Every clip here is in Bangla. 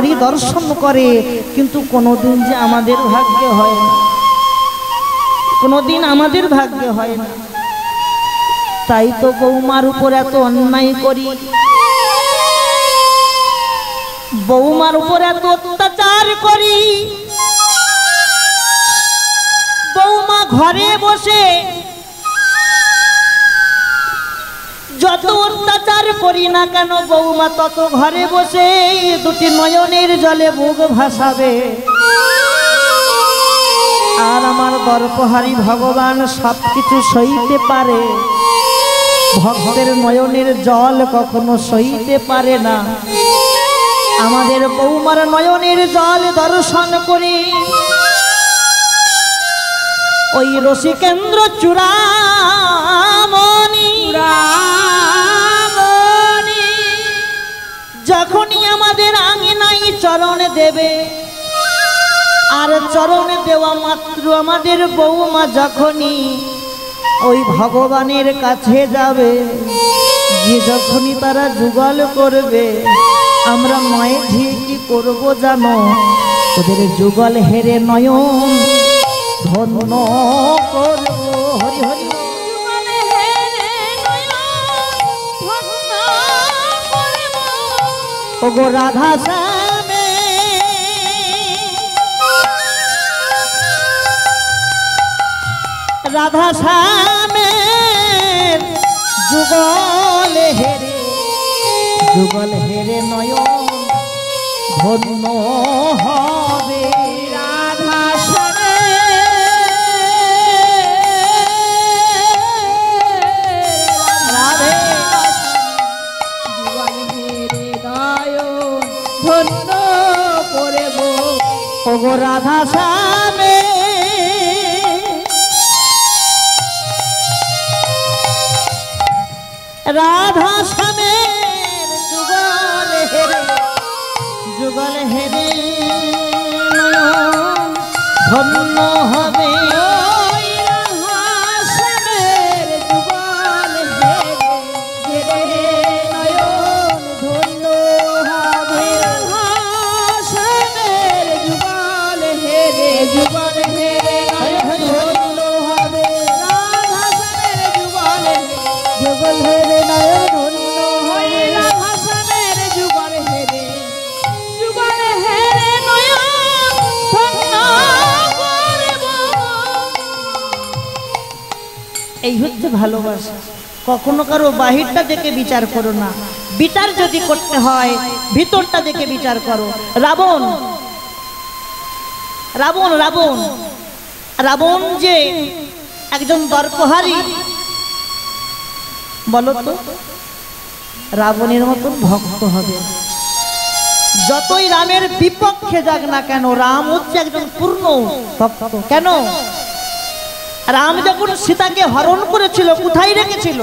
নারী দর্শন করে, কিন্তু কোনোদিন যে আমাদের ভাগ্যে হয় না, কোনোদিন আমাদের ভাগ্যে হয় না। তাই তো বৌমার উপর এত অন্যায় করি, বৌমার উপর এত অত্যাচার করি। বৌমা ঘরে বসে যত অত্যাচার করি না কেন, বৌমা তত ঘরে বসে দুটি নয়নের জলে বুক ভাসাবে। আর আমার দর্পহারী ভগবান সবকিছু সইতে পারে, ভক্তের নয়নের জল কখনো সইতে পারে না। আমাদের বৌমার নয়নের জল দর্শন করে ওই রসিকেন্দ্র চূড়ামণি যখনই আমাদের আঙিনায় চরণ দেবে, আর চরণ দেওয়া মাত্র আমাদের বৌমা যখনই ওই ভগবানের কাছে যাবে, যে যখনই তারা যুগল করবে, আমরা মায়ে ঝিয়ে কি করবো জানো? ওদের যুগল হেরে নয়ন ধন্য করবো। হরি হরি ওগো রাধা শ্যামে, রাধা শ্যামে যুগল হেরে, যুগল হেরে নয়ন ধন্য হবে। রাধা শ্যামে রাধে যুগল হেরে নয়ন ধন্য করব। ওগো রাধা শ্যামে রাধা শ্যামের যুগল হেরে, যুগল হেরে নয়ন ধন্য হবে। রাধা শ্যামের যুগল হেরে নয়ন ধন্য হবে। রাধা শ্যামের যুগল হেরে, যুগল হেরে নয়ন ধন্য হবে। রাধা শ্যামের যুগল যুগল হেরে নয়ন ধন্য হবে। রাধা শ্যামের যুগল হেরে, যুগল হেরে নয়ন ধন্য করব। এই হচ্ছে ভালোবাসা। কখনো কারো বাহিরটা দেখে বিচার করো না, বিচার যদি করতে হয় ভিতরটা দেখে বিচার করো। রাবণ রাবণ রাবণ রাবণ যে একজন দর্পহারী, বলো তো রাবণের মতন ভক্ত হবে? যতই রামের বিপক্ষে যাক না কেন, রাম হচ্ছে একজন পূর্ণ ভক্ত। কেন? রাম যখন সীতাকে হরণ করেছিল, কোথায় রেখেছিল?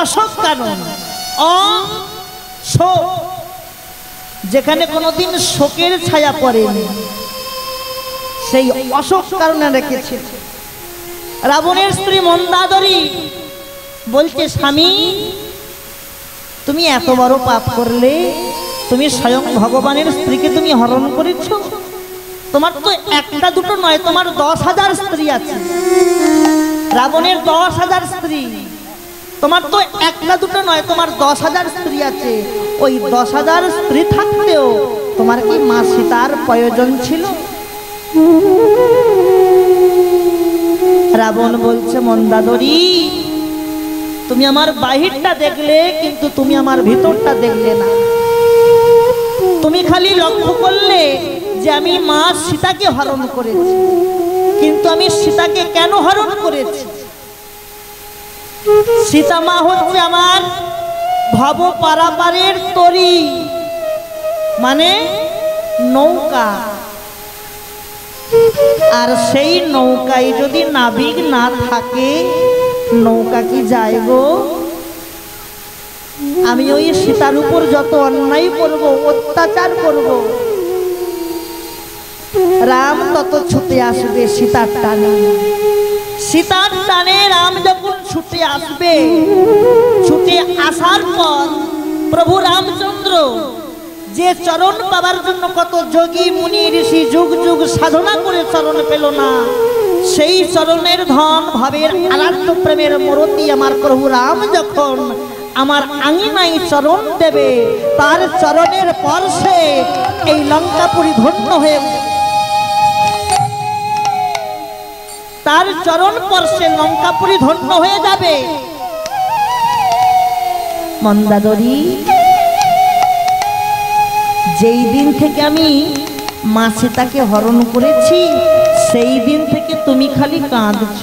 অশোক কানন, অশোক, যেখানে কোনোদিন শোকের ছায়া পড়েনি, সেই অশোক কাননে রেখেছিল। রাবণের স্ত্রী মন্দাদরী বলছে, স্বামী তুমি এত বড় পাপ করলে, তুমি স্বয়ং ভগবানের স্ত্রীকে তুমি হরণ করেছ। তোমার তো একটা দুটো নয়, তোমার 10,000 স্ত্রী আছে। রাবণের 10,000 স্ত্রী, তোমার তো একটা দুটো নয়, তোমার 10,000 স্ত্রী আছে। ওই 10,000 স্ত্রী থাকতেও তোমার কি মা সীতার প্রয়োজন ছিল? রাবণ বলছে, মন্দাদরী তুমি আমার বাহিরটা দেখলে, কিন্তু তুমি আমার ভিতরটা দেখলে না। তুমি খালি লক্ষ্য করলে যে আমি মা সীতাকে হরণ করেছি, কিন্তু আমি সীতাকে কেন হরণ করেছি? সীতা মা হচ্ছে আমার ভব পারাপারের তরী, মানে নৌকা। আর সেই নৌকায় যদি নাবিক না থাকে, নৌকা কি যায় গো? আমি ওই সীতার উপর যত অন্যায় করব, অত্যাচার করব, রাম তত ছুটে আসবে সীতার টানে। সীতার টানে রাম যখন ছুটে আসবে, ছুটে আসার পর প্রভু রামচন্দ্র যে চরণ পাবার জন্য কত যোগী মুনি ঋষি যুগ যুগ সাধনা করে চরণ পেল না, সেই চরণের ধন ভাবের আরাধ্য প্রেমের মূর্তি আমার প্রভু রাম যখন আমার আঙিনায় চরণ দেবে, তার চরণের স্পর্শে এই লঙ্কাপুরী ধন্য হয়ে, তার চরণ স্পর্শে লঙ্কাপুরী ধন্য হয়ে যাবে। মন্দাদরী, যেই দিন থেকে আমি মা সীতাকে হরণ করেছি, সেই দিন থেকে তুমি খালি কাঁদছ।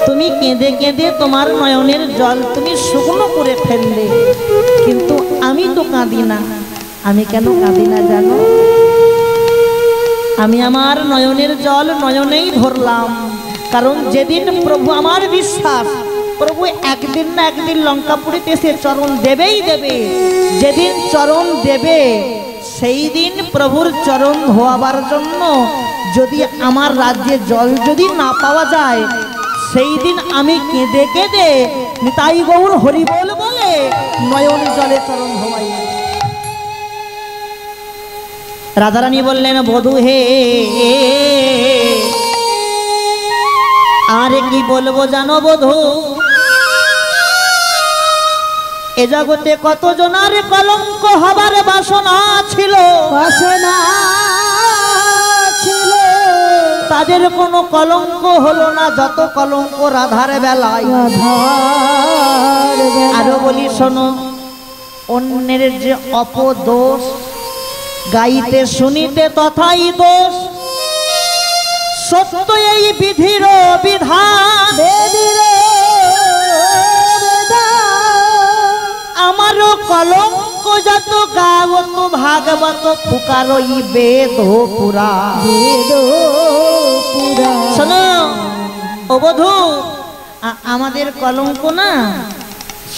তুমি কেঁদে কেঁদে তোমার নয়নের জল তুমি শুকনো করে ফেললে, কিন্তু আমি তো কাঁদি না। আমি কেন কাঁদি না জানো? আমি আমার নয়নের জল নয়নেই ধরলাম, কারণ যেদিন প্রভু, আমার বিশ্বাস প্রভু একদিন না একদিন লঙ্কাপুরীতে এসে চরণ দেবেই দেবে। যেদিন চরণ দেবে সেই দিন প্রভুর চরণ ধোয়াবার জন্য যদি আমার রাজ্যে জল যদি না পাওয়া যায়, সেই দিন আমি কেঁদে কেঁদে নিতাই গৌর হরিবোল বলে নয়ন জলে চরণ ধোয়াই। রাধারানী বললেন, বধূ হে, আরে কি বলবো জানো বধূ, এ জগতে কত জনার কলঙ্ক হবার বাসনা ছিল, তাদের কোনো কলঙ্ক হলো না, যত কলঙ্ক রাধার বেলায়। আরো বলি শোনো, অন্যের যে অপদোষ গাইতে শুনিতে তথাই দোষ, সত্য এই বিধির বিধান। আমারও কলঙ্ক যত গাওত ভাগবত ফুকারই বেদ পুরাণ। শোনো ও বধূ, আমাদের কলঙ্ক না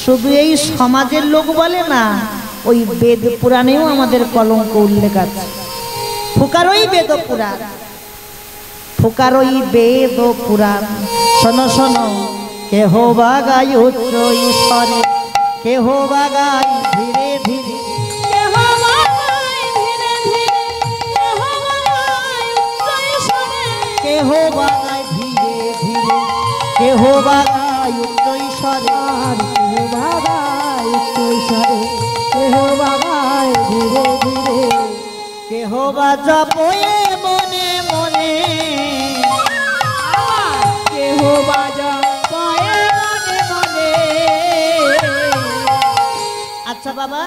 শুধু এই সমাজের লোক বলে না, ওই বেদ পুরাণেও আমাদের কলঙ্ক উল্লেখ আছে। ফুকারই বেদ পুরাণ, ফুকারই বেদ পুরাণ। শোনো শোনো, কেহ বাগাই উচ্চ ঈশ্বরে, কেহ বাগাই ধীরে ধীরে, কেহ বাগাই ধীরে ধীরে, কেহ বাগাই ধীরে ধীরে, কেহ বাগাই উচ্চ ঈশ্বরে, কেহ বাগাই উচ্চ ঈশ্বরে, কেহ বাগাই ধীরে ধীরে, কেহ বা জপয়ে মনে মনে, কেহ বা জপয়ে মনে মনে। আচ্ছা বাবা,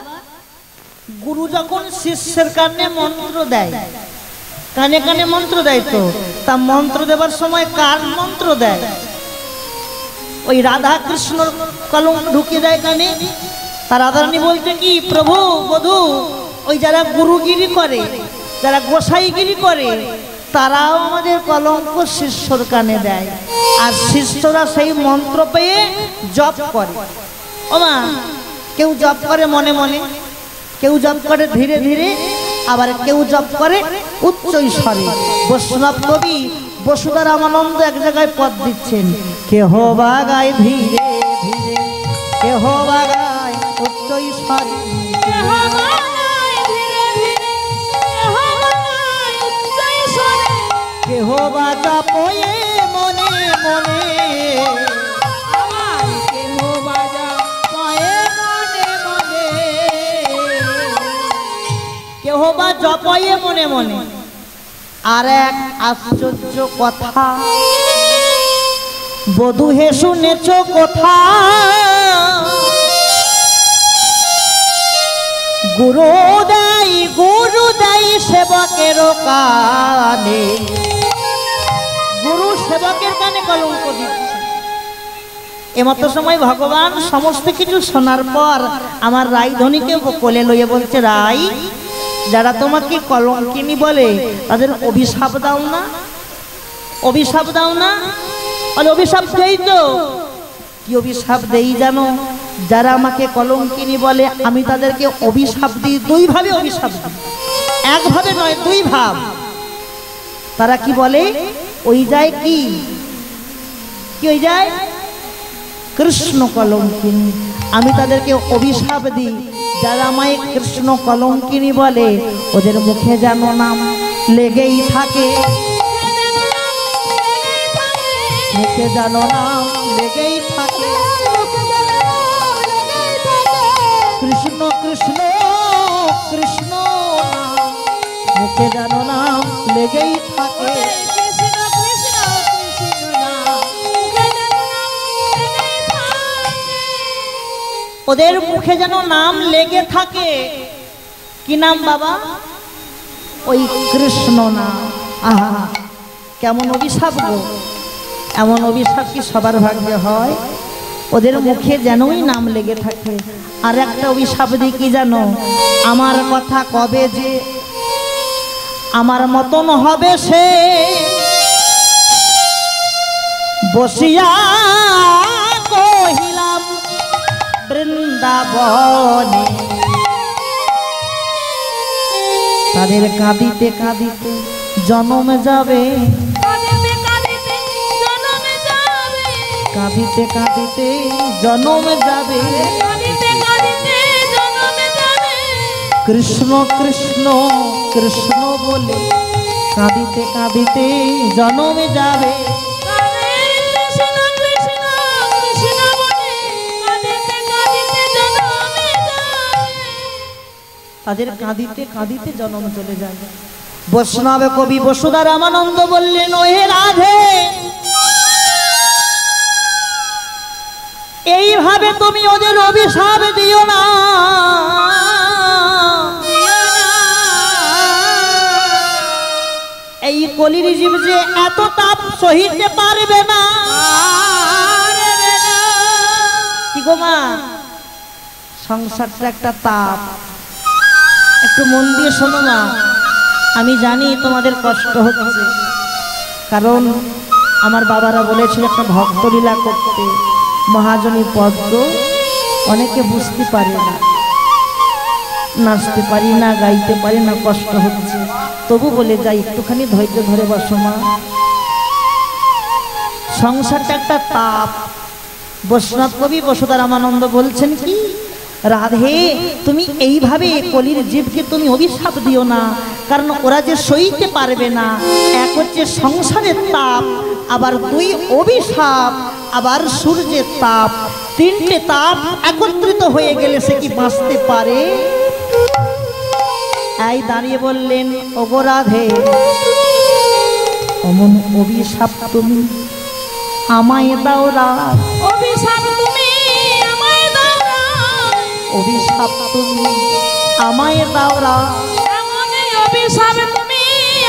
গুরু যখন শিষ্যের কানে মন্ত্র দেয়, কানে কানে মন্ত্র দেয়, তো তা মন্ত্র দেবার সময় কার মন্ত্র দেয়? ওই রাধা কৃষ্ণর কলম ঢুকিয়ে দেয় কানে। তা রাধারানী বলতে কি, প্রভু বধূ, ওই যারা গুরুগিরি করে, যারা গোসাইগিরি করে, তারাও আমাদের কলঙ্ক শিষ্যর কানে দেয়, আর শিষ্যরা সেই মন্ত্র পেয়ে জপ করে। ও মা, কেউ জপ করে মনে মনে, কেউ জপ করে ধীরে ধীরে, আবার কেউ জপ করে উচ্চ স্বরে। বৈষ্ণব কবি বসুধা রামানন্দ এক জায়গায় পদ দিচ্ছেন, কেহ বাগায় ধীরে ধীরে, কেহ বাগায় উচ্চ স্বরে, কেহ বাগায় ধীরে ধীরে, কেহ বা জপয়ে মনে মনে, কেহ বা জপয়ে মনে মনে, কেহ বা জপয়ে মনে মনে। আর এক আশ্চর্য কথা, বধূ হে শুনেছ কথা, গুরু দেয় সেবকের কানে, গুরু সেবকের কানে কলঙ্ক দিচ্ছে। এমতো সময় ভগবান সমস্ত কিছু শোনার পর আমার রাইধনীকে কোলে লইয়ে বলছে, রাই, যারা তোমাকে কলঙ্কিনী বলে তাদের অভিশাপ দাও না, অভিশাপ দাও না। বলে অভিশাপ দেই তো। কি অভিশাপ দেই জানো? যারা আমাকে কলঙ্কিনী বলে আমি তাদেরকে অভিশাপ দিই, দুই ভাবে অভিশাপ দিই, একভাবে নয়, দুই ভাব। তারা কি বলে? ওই যায় কি ওই যায় কৃষ্ণ কলঙ্কিনী। আমি তাদেরকে অভিশাপ দিই, যারা আমায় কৃষ্ণ কলঙ্কিনী বলে ওদের মুখে যেন নাম লেগেই থাকে, মুখে যেন নাম লেগেই থাকে। কৃষ্ণ কৃষ্ণ কৃষ্ণ নাম মুখে যেন নাম লেগেই থাকে। ওদের মুখে যেন নাম লেগে থাকে। কি নাম বাবা? ওই কৃষ্ণ নাম। আহা কেমন অভিশাপ গো! এমন অভিশাপ কি সবার ভাগ্যে হয়? ওদের মুখে যেনই নাম লেগে থাকে। আর একটা অভিশাপ দিই কি জানো? আমার কথা কবে যে আমার মতন হবে সে বসিয়া কহিলাম বৃন্দাবনে, তাদের কাঁদিতে কাঁদিতে জনম যাবে, কাঁদিতে কাঁদিতে জনম যাবে। কৃষ্ণ কৃষ্ণ কৃষ্ণ বলে কাঁদিতে কাঁদিতে জনম যাবে। তাদের কাঁদিতে কাঁদিতে জনম চলে যাবে। বৈষ্ণব কবি বসুধা রামানন্দ বললেন, ওহে রাধে, এইভাবে তুমি ওদের অভিশাপ দিও না। এই কলির জীব যে এত তাপ সহিতে পারবে না। কি গো মা, সংসারটা একটা তাপ। একটু মন দিয়ে শোনো না। আমি জানি তোমাদের কষ্ট হচ্ছে, কারণ আমার বাবারা বলেছিল একটা ভক্তলীলা করতে। মহাজনী পদ্ম অনেকে বুঝতে পারে না, নাচতে পারি না, গাইতে পারি না, কষ্ট হচ্ছে, তবু বলে যাই একটুখানি ধৈর্য ধরে বসো মা। সংসারটা একটা তাপ। বৈষ্ণব কবি বসুধা রামানন্দ বলছেন কি, রাধে তুমি এইভাবে কলির জীবকে তুমি অভিশাপ দিও না, কারণ ওরা যে সইতে পারবে না। এক হচ্ছে সংসারের তাপ, আবার দুই অভিশাপ, আবার সূর্যের তাপ। তিনটে তাপ একত্রিত হয়ে গেলে সে কি বাঁচতে পারে? এই দাঁড়িয়ে বললেন, ওগো রাধে, অমন অভিশাপ তুমি আমায় দাও না, অভিশাপ তুমি আমায় দাও না, অভিশাপ তুমি আমায় দাও না, এমন অভিশাপ তুমি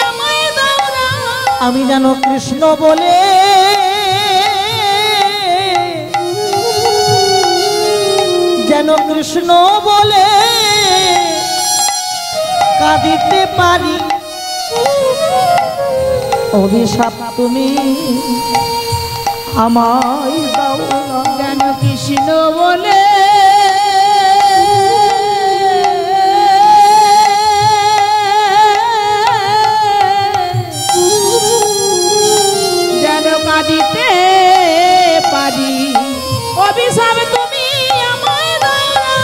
আমায় দাও না। আমি যেন কৃষ্ণ বলে যেন কৃষ্ণ বলে কাঁদিতে পারি, অভিশাপ তুমি আমায় দাও না। যেন কৃষ্ণ বলে যেন কাঁদিতে পারি, অভিশাপ তুমি আমায় দাও না।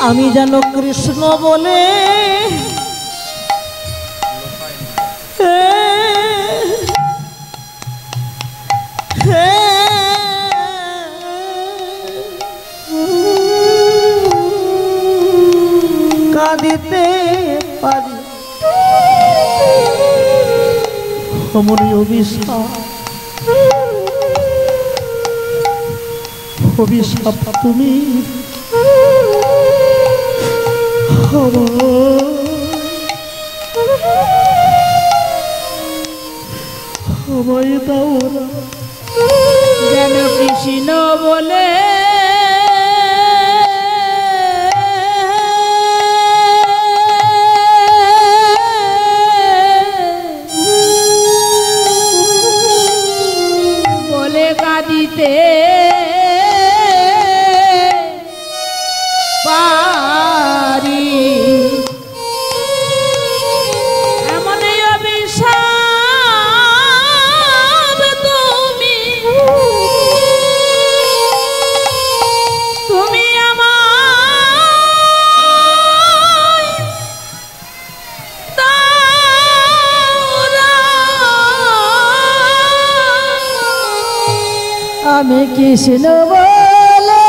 আমি যেন কৃষ্ণ বলে কাঁদিতে পারি, অমনি অভিশাপ, অভিশাপ তুমি আমায় দাও না। যেন কৃষ্ণ বলে বলে কাঁদিতে পারি, এমন অভিশাপ তুমি আমি কৃষ্ণ বলে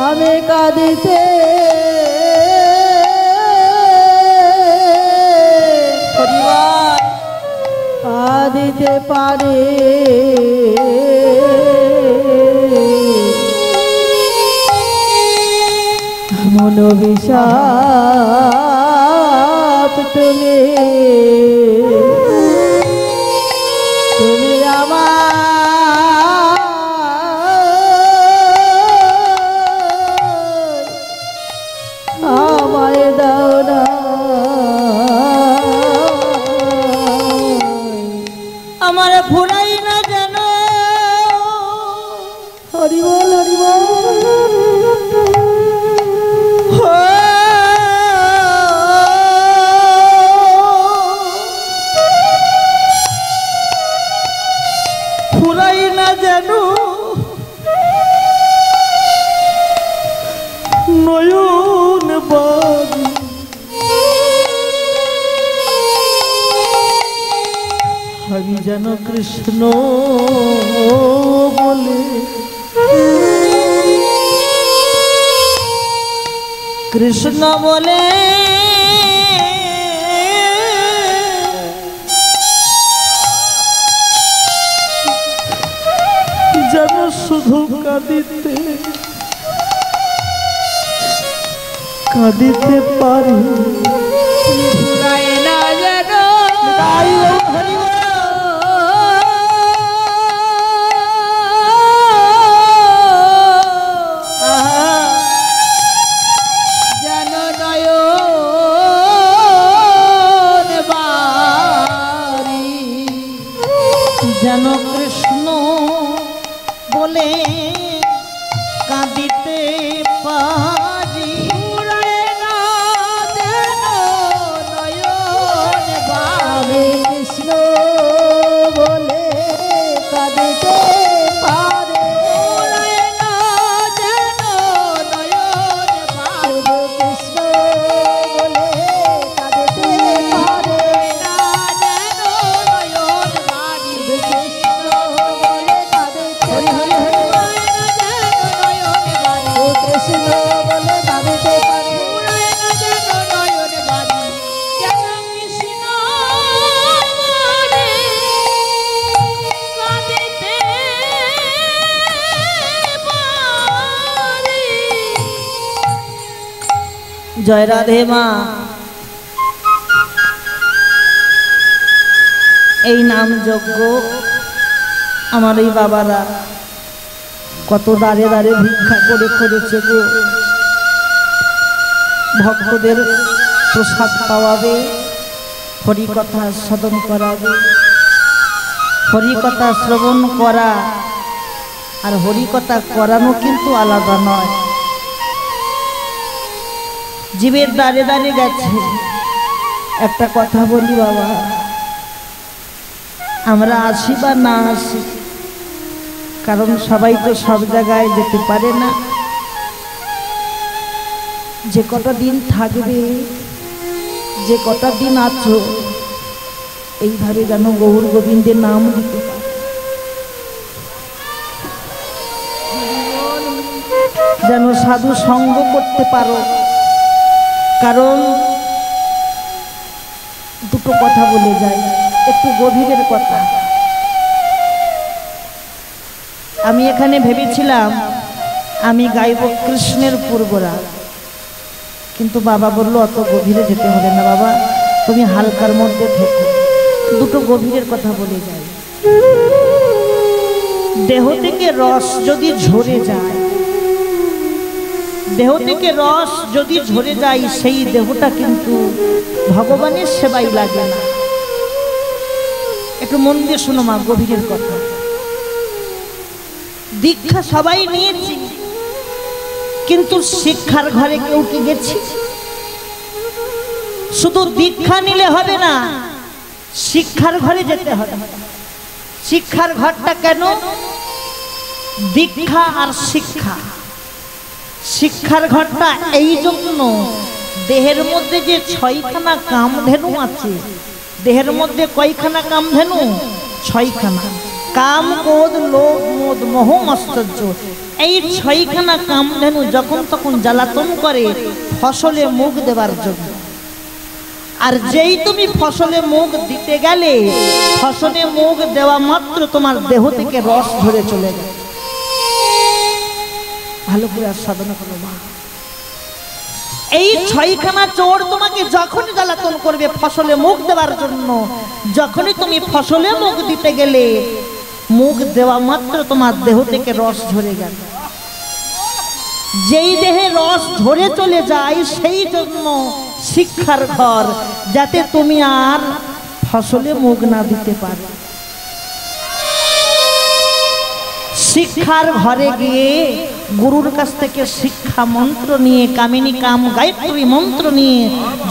আমি কাঁদিতে দিতে পারে মনোবিষাদ তুমি আমায় দাও না আমার ভুলাই না যেন হরি বল হরি বল ভুলাই না যেন নয়ন বাড়ি আমি যেন কৃষ্ণ বলে কৃষ্ণ বলে যেন শুধু কাঁদিতে কাঁদিতে পারি না যেন যেন কৃষ্ণ বলে কাঁদিতে পারি না যেন নয়ন বাড়ি কৃষ্ণ বলে কাঁদিতে পারে না যেন নয়ন বাড়ি কৃষ্ণ বলে কাঁদিতে পারে না যেন নয়ন বাড়ি কৃষ্ণ বলে কাঁদিতে হরি হরি কৃষ্ণ বলে কাঁদিতে পারে না যেন নয়ন বাড়ি যেন কৃষ্ণ বলে কাঁদিতে পারে। জয় রাধে মা। এই নাম যজ্ঞ আমার এই বাবারা কত দাঁড়ে দাঁড়ে ভিক্ষা করে করেছে গো। ভক্তদের প্রসাদ পাওয়াবে, হরিকথা সাধন করাবে। হরিকথা শ্রবণ করা আর হরিকথা করানো কিন্তু আলাদা নয়। জীবের দাঁড়ে দাঁড়ে গেছে। একটা কথা বলি বাবা, আমরা আসি বা না আসি, কারণ সবাই তো সব জায়গায় যেতে পারে না। যে কটা দিন থাকবে, যে কটা দিন আছো, এইভাবে যেন গৌর গোবিন্দের নাম দিতে পারে, যেন সাধু সঙ্গ করতে পারো। কারণ দুটো কথা বলে যায়, একটু গভীরের কথা। আমি এখানে ভেবেছিলাম আমি গাইব কৃষ্ণের পূর্বরা, কিন্তু বাবা বলল অত গভীরে যেতে হবে না বাবা, তুমি হালকার মধ্যে থেকো। দুটো গভীরের কথা বলে যায়। দেহ থেকে রস যদি ঝরে যায়, দেহ থেকে রস যদি ঝরে যায়, সেই দেহটা কিন্তু ভগবানের সেবাই লাগে না। একটু মন দিয়ে শোনো মা, গভীরের কথা। দীক্ষা সবাই নিয়েছি, কিন্তু শিক্ষার ঘরে কেউ কি গেছি? শুধু দীক্ষা নিলে হবে না, শিক্ষার ঘরে যেতে হবে। শিক্ষার ঘরটা কেন? দীক্ষা আর শিক্ষা। শিক্ষার ঘরটা এই জন্য, দেহের মধ্যে যে 6খানা কামধেনু আছে, দেহের মধ্যে কয়খানা কামধেনু? 6খানা। কাম, ক্রোধ, লোভ, মোদ, মোহ, মাৎসর্য, এই 6খানা কামধেনু যখন তখন জ্বালাতন করে ফসলে মুখ দেবার জন্য। আর যেই তুমি ফসলে মুখ দিতে গেলে, ফসলে মুখ দেওয়া মাত্র তোমার দেহ থেকে রস ঝরে চলে গেল। ভালো করে সাধনা করো মা। এই 6খানা চোর তোমাকে যখনই জ্বালাতন করবে ফসলে মুখ দেওয়ার জন্য, যখনই তুমি ফসলে মুখ দিতে গেলে, মুখ দেওয়া মাত্র তোমার দেহ থেকে রস ঝরে গেল। যেই দেহে রস ঝরে চলে যায়, সেই জন্য শিক্ষার ঘর, যাতে তুমি আর ফসলে মুখ না দিতে পারো। শিক্ষার ঘরে গিয়ে গুরুর কাছ থেকে শিক্ষা মন্ত্র নিয়ে, কামিনী কাম গায়ত্রী মন্ত্র নিয়ে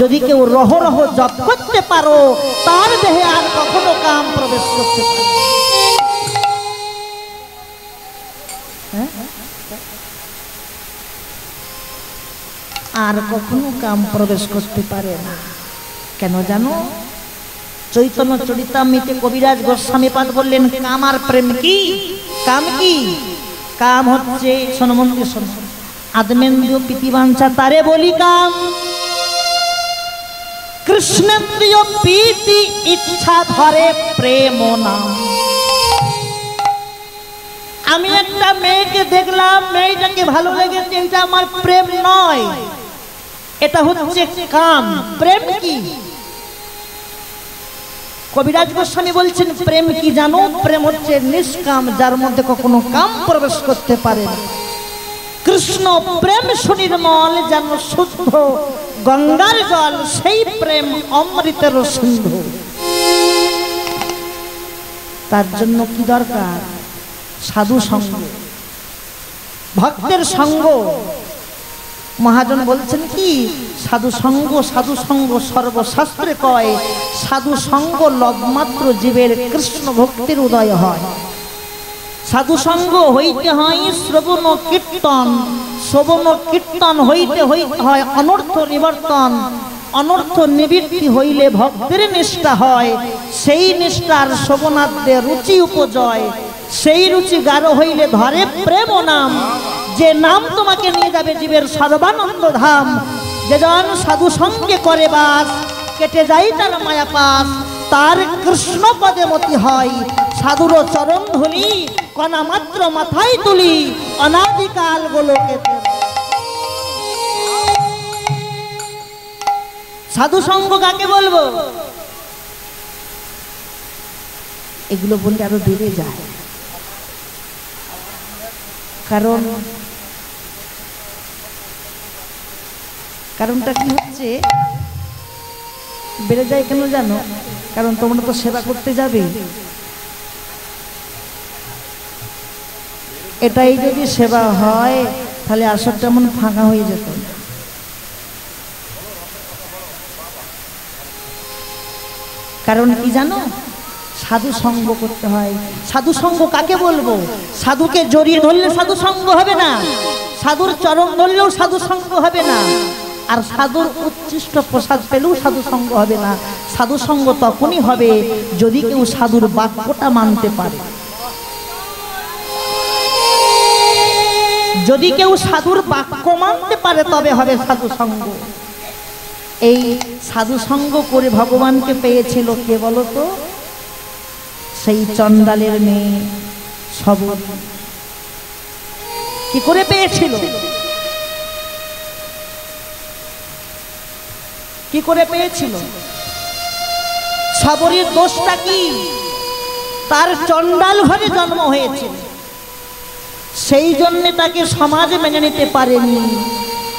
যদি কেউ রহ রহ জপ করতে পারো, তার দেহে আর কখনো কাম প্রবেশ করতে পারে। আর কখনো কাম প্রবেশ করতে পারে না। কেন জানো? চৈতন্য চরিতামৃতে কবিরাজ গোস্বামী পাদ বললেন, কাম আর প্রেম কি? কাম কি? কাম হচ্ছে, শোনো মন দিয়ে শোনো, আদমেন্দ্রিয় প্রীতিবাঞ্ছা তারে বলি কাম, কৃষ্ণেন্দ্রিয় প্রীতি ইচ্ছা ধরে প্রেম নাম। আমি একটা মেয়েকে দেখলাম, মেয়েটাকে ভালো লেগেছে, এটা আমার প্রেম নয়, এটা হচ্ছে কাম। প্রেম কি? কবিরাজ গোস্বামী বলছেন, প্রেম কি জানো? প্রেম হচ্ছে নিষ্কাম, যার মধ্যে কখনো কাম প্রবেশ করতে পারে না। কৃষ্ণ প্রেম সুনির্মল, যেন শুদ্ধ গঙ্গার জল, সেই প্রেম অমৃতের সিন্ধু। তার জন্য কি দরকার? সাধু সঙ্গ, ভক্তের সঙ্গ। মহাজন বলছেন কি? সাধু সঙ্গ, সাধু সঙ্গ সর্বশাস্ত্রে কয়, সাধু সঙ্গ লবমাত্র জীবের কৃষ্ণ ভক্তির উদয় হয়। সাধু সঙ্গ হইতে হয় শ্রবণ কীর্তন, শ্রবণ কীর্তন হইতে হইতে হয় অনর্থ নিবর্তন, অনর্থ নিবৃত্তি হইলে ভক্তের নিষ্ঠা হয়, সেই নিষ্ঠার শ্রবণাদ্যে রুচি উপজয়, সেই রুচি গাঢ় হইলে ধরে প্রেম নাম, যে নাম তোমাকে নিয়ে যাবে জীবের সর্বানন্দ ধাম। যেজন সাধু সঙ্গে করে বাস, কেটে যাই তার মায়া পাস, তার কৃষ্ণ পদে মতি হয়। সাধুর চরণ ধুলি কণা মাত্র মাথায় তুলি, অনাদিকাল গোলকে। সাধু সঙ্গ কাকে বলবো? এগুলো বললে আরো বেড়ে যায়। কারণটা কি হচ্ছে বেড়ে যায় কেন জানো? কারণ তোমরা তো সেবা করতে যাবে, এটাই যদি সেবা হয় তাহলে আসরটা এমন ফাঁকা হয়ে যেত। কারণ কি জানো? সাধু সঙ্গ করতে হয়। সাধু সঙ্গ কাকে বলবো? সাধুকে জড়িয়ে ধরলে সাধু সঙ্গ হবে না, সাধুর চরণ ধরলেও সাধু সঙ্গ হবে না, আর সাধুর উচ্ছিষ্ট প্রসাদ পেলেও সাধু সঙ্গ হবে না। সাধু সঙ্গ তখনই হবে যদি কেউ সাধুর বাক্যটা মানতে পারে। যদি কেউ সাধুর বাক্য মানতে পারে তবে হবে সাধু সঙ্গ। এই সাধু সঙ্গ করে ভগবানকে পেয়েছিল কে বলো তো? সেই চন্ডালের মেয়ে সবরী। কি করে পেয়েছিল? কি করে পেয়েছিল? সবরীর দোষটা কি? তার চন্ডাল ঘরে জন্ম হয়েছিল, সেই জন্য তাকে সমাজে মেনে নিতে পারেনি।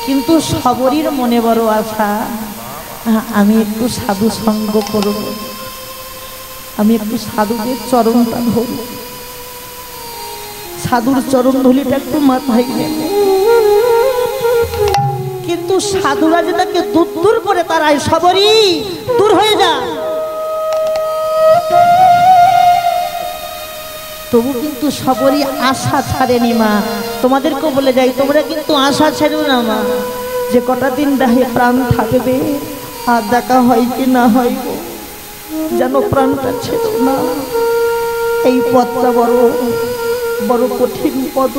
কিন্তু সবরীর মনে বড় আশা, আমি একটু সাধু সঙ্গ করব, আমি একটু সাধুদের চরণটা ধরব, সাধুর চরণ ধুলিটা একটু মাথায় নেব। কিন্তু সাধুরা যে তাকে দূর দূর করে তারাই, সবরী দূর হয়ে যা, তবু কিন্তু সবরই আশা ছাড়েনি মা। তোমাদেরকেও বলে যাই, তোমরা কিন্তু আশা ছেড়ো না মা, যে কটা দিন দেহে প্রাণ থাকবে আর দেখা হয় কি না হয়, যেন প্রাণটা ছেড়ো না। এই পথটা বড় বড় কঠিন পথ।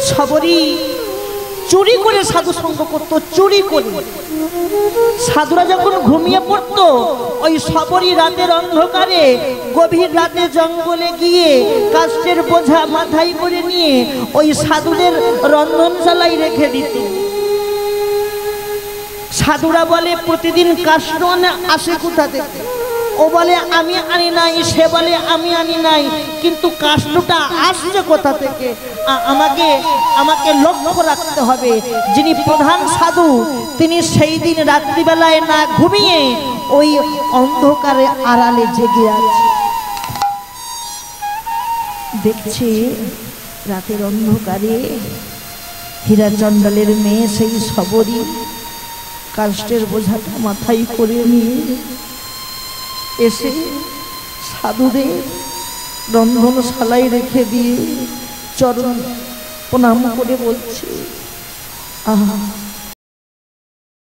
সবরই চুরি করে সাধু সঙ্গ করতো, চুরি করে। সাধুরা যখন ঘুমিয়ে পড়তো, ওই সবরই রাতের অন্ধকারে গভীর রাতে জঙ্গলে গিয়ে কাষ্টের বোঝা মাথায় করে নিয়ে ওই সাধুদের রন্ধনশালায় রেখে দিত। সাধুরা বলে প্রতিদিন কাষ্ঠ আসে কোথা থেকে? ও বলে আমি আনি নাই, সে বলে আমি আনি নাই, কিন্তু কাষ্ঠটা আসছে কোথা থেকে? আমাকে আমাকে লক্ষ্য রাখতে হবে। যিনি প্রধান সাধু, তিনি সেই দিন রাত্রিবেলায় না ঘুমিয়ে ওই অন্ধকারে আড়ালে জেগে আছে। দেখছে রাতের অন্ধকারে হীরাচণ্ডালের মেয়ে সেই সবরী কাষ্টের বোঝাটা মাথায় করে নিয়ে এসে সাধুদের রন্ধনশালায় রেখে দিয়ে চরণ প্রণাম করে বলছে, আহা